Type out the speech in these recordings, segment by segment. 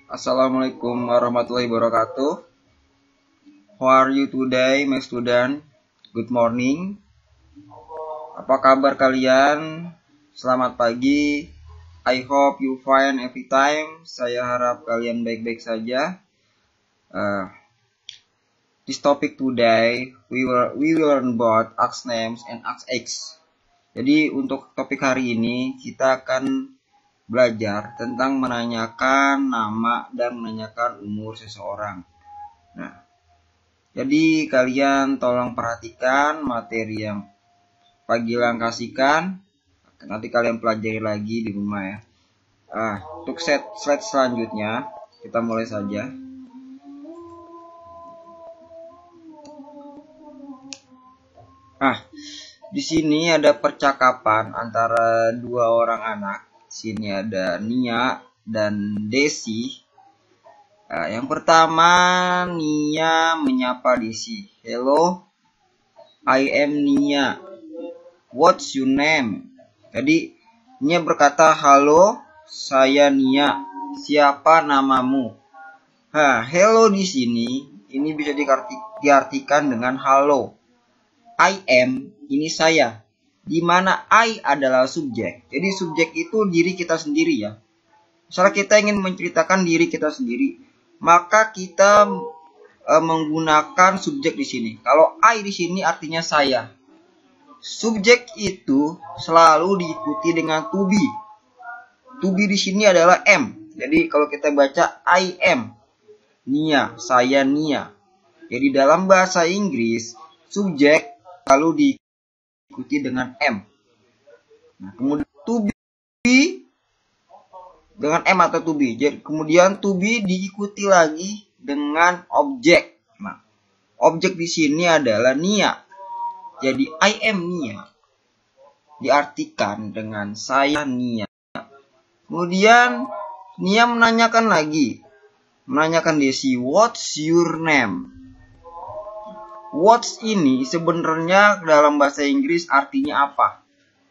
Assalamualaikum warahmatullahi wabarakatuh. How are you today, my student? Good morning. Apa kabar kalian? Selamat pagi. I hope you fine every time. Saya harap kalian baik-baik saja. This topic today, we will learn about ask names and ask eggs. Jadi untuk topik hari ini kita akan belajar tentang menanyakan nama dan menanyakan umur seseorang. Nah, jadi kalian tolong perhatikan materi yang Pak Gilang kasihkan. Nanti kalian pelajari lagi di rumah ya. Untuk slide selanjutnya kita mulai saja. Di sini ada percakapan antara dua orang anak. Sini ada Nia dan Desi. Yang pertama, Nia menyapa Desi. Hello, I am Nia. What's your name? Jadi Nia berkata, halo, saya Nia. Siapa namamu? Hello di sini ini bisa diartikan dengan halo. I am ini saya. Di mana I adalah subjek. Jadi subjek itu diri kita sendiri ya. Misalnya kita ingin menceritakan diri kita sendiri, maka kita menggunakan subjek di sini. Kalau I di sini artinya saya. Subjek itu selalu diikuti dengan to be. To be di sini adalah am. Jadi kalau kita baca I am Nia, saya Nia. Jadi dalam bahasa Inggris subjek selalu diikuti dengan M. Nah, kemudian to be dengan M atau to be. Jadi kemudian to be diikuti lagi dengan objek. Nah, objek di sini adalah Nia. Jadi I am Nia diartikan dengan saya Nia. Kemudian Nia menanyakan Desi, what's your name? What's ini sebenarnya dalam bahasa Inggris artinya apa?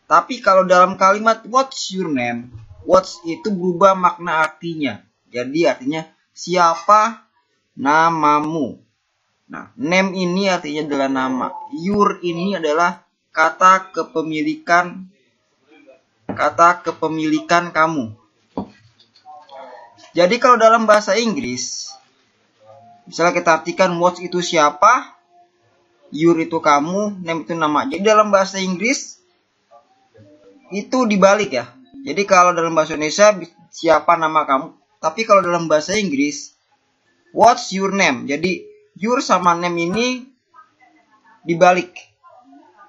Tapi kalau dalam kalimat what's your name, what's itu berubah makna artinya. Jadi artinya siapa namamu. Nah, name ini artinya adalah nama. Your ini adalah kata kepemilikan kamu. Jadi kalau dalam bahasa Inggris, misalnya kita artikan what's itu siapa, your itu kamu, name itu nama. Jadi dalam bahasa Inggris itu dibalik ya. Jadi kalau dalam bahasa Indonesia siapa nama kamu, tapi kalau dalam bahasa Inggris what's your name. Jadi your sama name ini dibalik.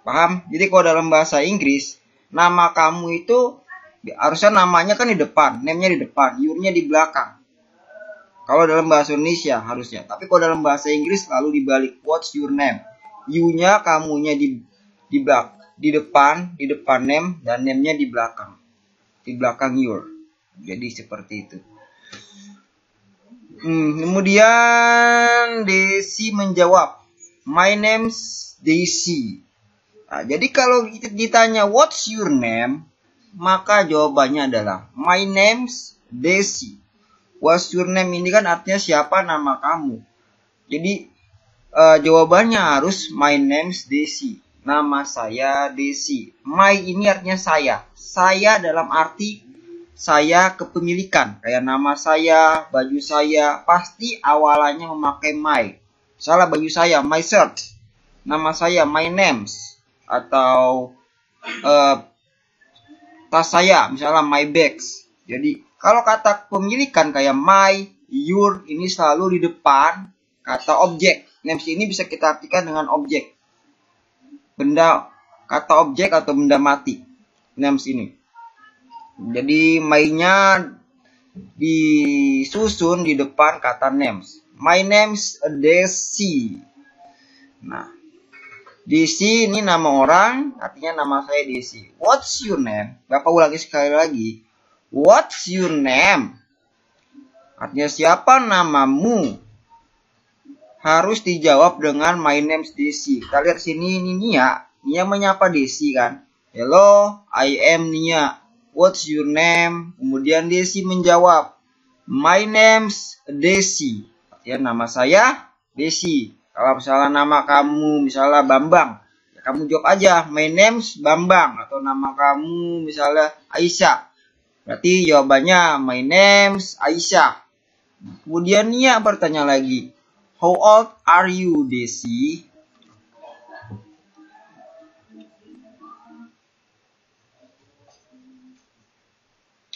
Paham? Jadi kalau dalam bahasa Inggris nama kamu itu harusnya namanya kan di depan, name-nya di depan, your-nya di belakang. Kalau dalam bahasa Indonesia harusnya. Tapi kalau dalam bahasa Inggris selalu dibalik. What's your name? You-nya, kamunya di depan name, dan name-nya di belakang. Di belakang your. Jadi seperti itu. Kemudian Desi menjawab, my name's Desi. Jadi kalau ditanya what's your name, maka jawabannya adalah my name's Desi. What's your name ini kan artinya siapa nama kamu. Jadi jawabannya harus my name's Desi. Nama saya Desi. My ini artinya saya. Saya dalam arti saya kepemilikan. Kayak nama saya, baju saya, pasti awalannya memakai my. Salah baju saya, my shirt. Nama saya, my name's. Atau tas saya, misalnya my bags. Jadi kalau kata kepemilikan kayak my, your ini selalu di depan kata objek. Names ini bisa kita artikan dengan objek. Benda, kata objek atau benda mati. Names ini. Jadi my-nya disusun di depan kata names. My name's Desi. Nah, Desi ini nama orang, artinya nama saya Desi. What's your name? Bapak ulangi sekali lagi. What's your name? Artinya siapa namamu? Harus dijawab dengan my name's Desi. Kita lihat sini ini Nia. Nia menyapa Desi kan. Hello, I am Nia. What's your name? Kemudian Desi menjawab, My name's Desi. Ya, nama saya Desi. Kalau misalnya nama kamu misalnya Bambang, ya kamu jawab aja my name's Bambang. Atau nama kamu misalnya Aisyah, berarti jawabannya my name's Aisyah. Kemudian Nia bertanya lagi, how old are you, Desi?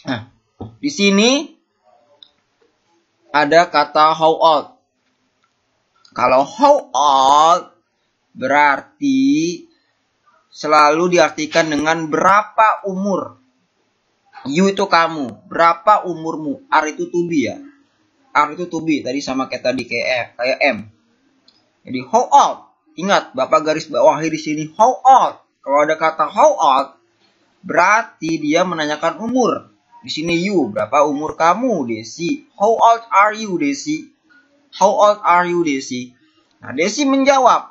Nah, di sini ada kata how old. Kalau how old berarti selalu diartikan dengan berapa umur. You itu kamu, berapa umurmu. R itu to be ya. R itu to be, tadi sama kayak tadi kayak M. Jadi how old. Ingat, Bapak garis bawahi di sini how old. Kalau ada kata how old berarti dia menanyakan umur. Di sini you, berapa umur kamu, Desi? How old are you, Desi? How old are you, Desi? Nah, Desi menjawab,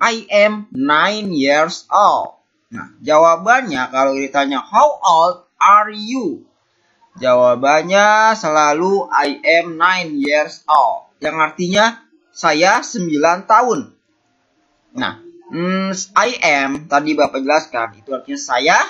I am 9 years old. Nah, jawabannya kalau ditanya how old are you? Jawabannya selalu I am 9 years old. Yang artinya saya 9 tahun. Nah, I am tadi Bapak jelaskan, itu artinya saya.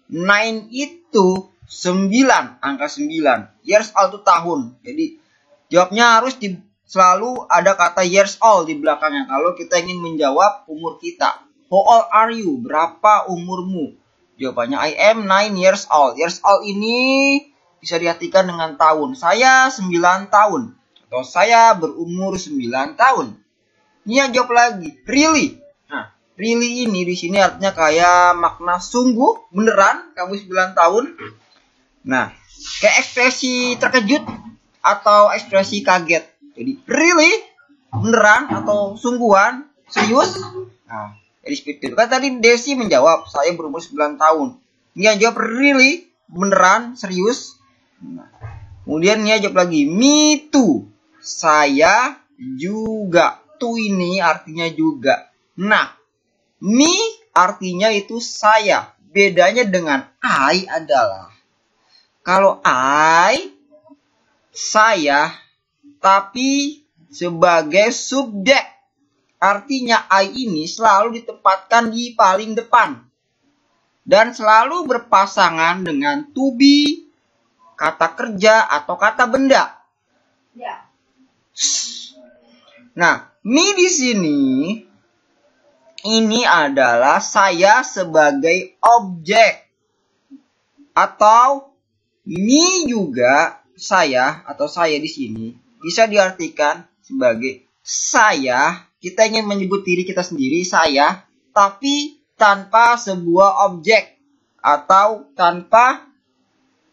9 itu 9, angka 9. Years old itu tahun. Jadi jawabnya harus selalu ada kata years old di belakangnya kalau kita ingin menjawab umur kita. How old are you? Berapa umurmu? Jawabannya I am 9 years old. Years old ini bisa diartikan dengan tahun. Saya 9 tahun. Atau saya berumur 9 tahun. Nia jawab lagi, really? Nah, really ini di sini artinya kayak makna sungguh, beneran kamu 9 tahun. Nah, kayak ekspresi terkejut atau ekspresi kaget. Jadi, really? Beneran atau sungguhan? Serius? Nah, jadi seperti itu. Kan tadi Desi menjawab, saya berumur 9 tahun. Nia jawab, really? Beneran? Serius? Nah, kemudian Nia jawab lagi, me too. Saya juga. To ini artinya juga. Nah, me artinya itu saya. Bedanya dengan I adalah kalau I, saya, tapi sebagai subjek. Artinya I ini selalu ditempatkan di paling depan. Dan selalu berpasangan dengan to be, kata kerja, atau kata benda. Ya. Nah, me di sini, ini adalah saya sebagai objek. Atau me juga saya atau saya di sini bisa diartikan sebagai saya. Kita ingin menyebut diri kita sendiri saya, tapi tanpa sebuah objek atau tanpa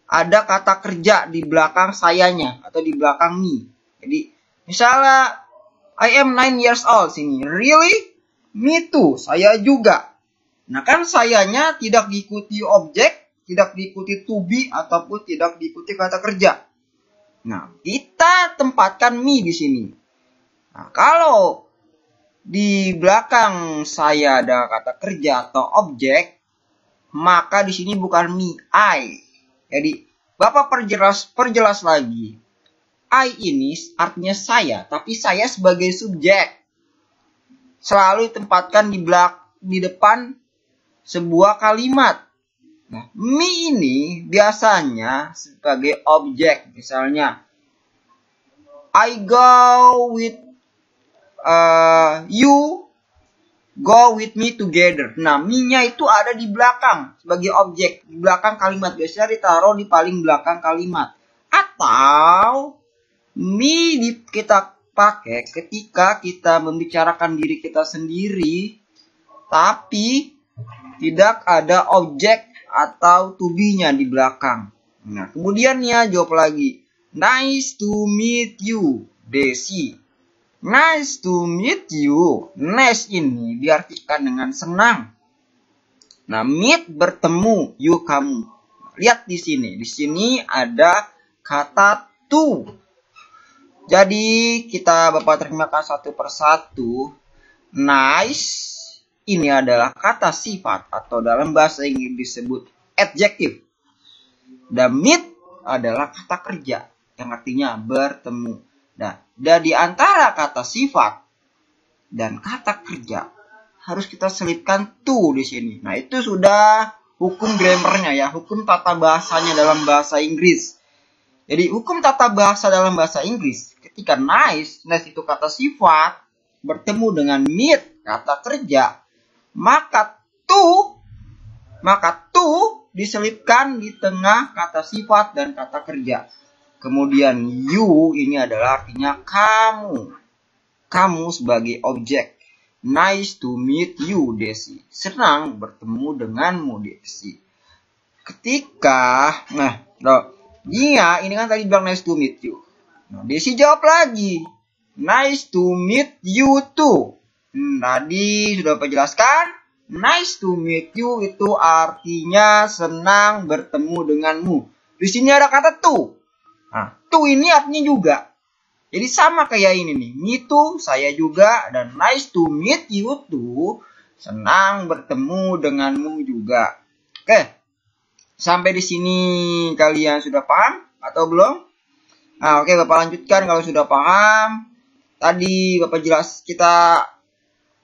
ada kata kerja di belakang sayanya atau di belakang me. Jadi misalnya I am 9 years old sini. Really? Me too. Saya juga. Nah kan sayanya tidak diikuti objek, tidak diikuti to be, ataupun tidak diikuti kata kerja. Nah, kita tempatkan me di sini. Nah, kalau di belakang saya ada kata kerja atau objek, maka di sini bukan me, I. Jadi, Bapak perjelas lagi. I ini artinya saya, tapi saya sebagai subjek. Selalu ditempatkan di depan sebuah kalimat. Nah, me ini biasanya sebagai objek. Misalnya, I go with you, go with me together. Nah, me-nya itu ada di belakang sebagai objek. Di belakang kalimat. Biasanya ditaruh di paling belakang kalimat. Atau, me kita pakai ketika kita membicarakan diri kita sendiri. Tapi, tidak ada objek atau to be-nya di belakang. Nah, kemudian ya jawab lagi. Nice to meet you, Desi. Nice to meet you. Nice ini diartikan dengan senang. Nah, meet bertemu, you kamu. Lihat di sini. Di sini ada kata to. Jadi kita Bapak terjemahkan satu persatu. Nice ini adalah kata sifat atau dalam bahasa Inggris disebut adjective. Dan meet adalah kata kerja. yang artinya bertemu. Nah, di antara kata sifat dan kata kerja harus kita selipkan to di sini. Nah, itu sudah hukum grammarnya ya, hukum tata bahasanya dalam bahasa Inggris. Jadi, hukum tata bahasa dalam bahasa Inggris, ketika nice itu kata sifat, bertemu dengan meet, kata kerja, maka to diselipkan di tengah kata sifat dan kata kerja. Kemudian you ini adalah artinya kamu. Kamu sebagai objek. Nice to meet you, Desi. Senang bertemu denganmu, Desi. Ketika, dia ini kan tadi bilang nice to meet you. Nah, Desi jawab lagi. Nice to meet you too. Tadi sudah Bapak jelaskan. Nice to meet you itu artinya senang bertemu denganmu. Di sini ada kata to. Nah, to ini artinya juga. Jadi sama kayak ini nih. Me too, saya juga. Dan nice to meet you too. Senang bertemu denganmu juga. Oke. Sampai di sini kalian sudah paham atau belum? Nah, oke, Bapak lanjutkan kalau sudah paham. Tadi Bapak kita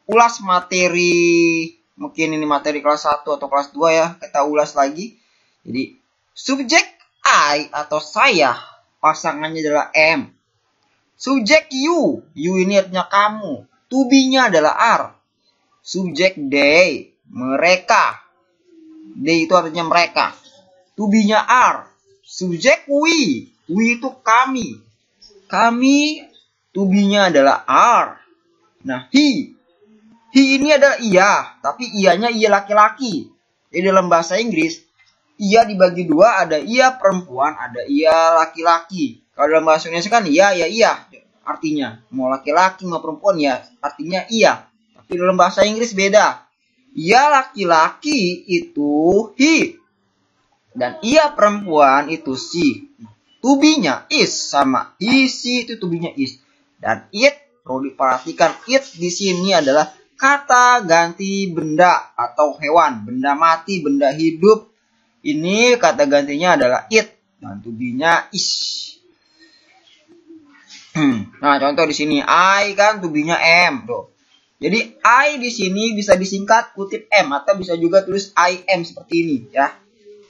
ulas materi, mungkin ini materi kelas 1 atau kelas 2 ya. Kita ulas lagi. Jadi, subjek I atau saya, pasangannya adalah am. Subjek you ini artinya kamu. To be-nya adalah are. Subjek they, mereka. They itu artinya mereka. To be-nya are. Subjek we itu kami. Kami, to be-nya adalah are. Nah, he ini adalah ia, tapi ianya ia laki-laki. Jadi dalam bahasa Inggris, ia dibagi dua, ada ia perempuan, ada ia laki-laki. Kalau dalam bahasa Indonesia kan iya, artinya. Mau laki-laki, mau perempuan ya, artinya iya. Tapi dalam bahasa Inggris beda. Ia laki-laki itu he. Dan ia perempuan itu she. To be-nya is sama he, she itu to be-nya is. Dan it, perlu diperhatikan, it di sini adalah kata ganti benda atau hewan. Benda mati, benda hidup. Ini kata gantinya adalah it. Dan to be-nya is. Nah, contoh di sini I kan to be-nya am, tuh. Jadi I di sini bisa disingkat kutip am atau bisa juga tulis I am seperti ini ya.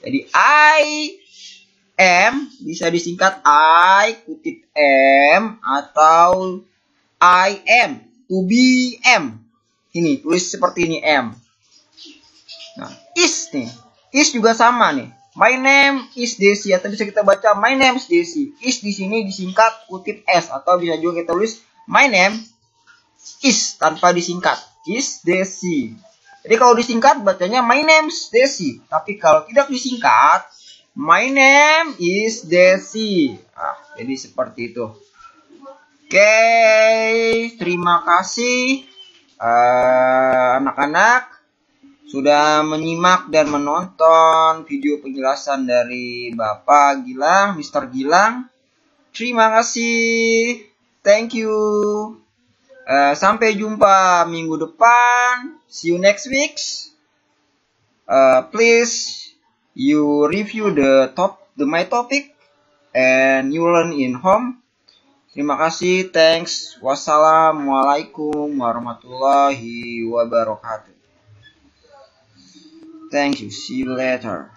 Jadi I am bisa disingkat I kutip am atau I am to be am. Ini tulis seperti ini am. Nah, is nih. Is juga sama nih. My name is Desi atau bisa kita baca my name is Desi. Is di sini disingkat kutip s atau bisa juga kita tulis my name is tanpa disingkat. Is Desi. Jadi kalau disingkat bacanya my name is Desi. Tapi kalau tidak disingkat my name is Desi. Jadi seperti itu. Oke, terima kasih anak-anak sudah menyimak dan menonton video penjelasan dari Bapak Gilang, Mr. Gilang. Terima kasih. Thank you. Sampai jumpa minggu depan. See you next week. Please you review my topic and you learn in home. Terima kasih. Thanks. Wassalamualaikum warahmatullahi wabarakatuh. Thank you. See you later.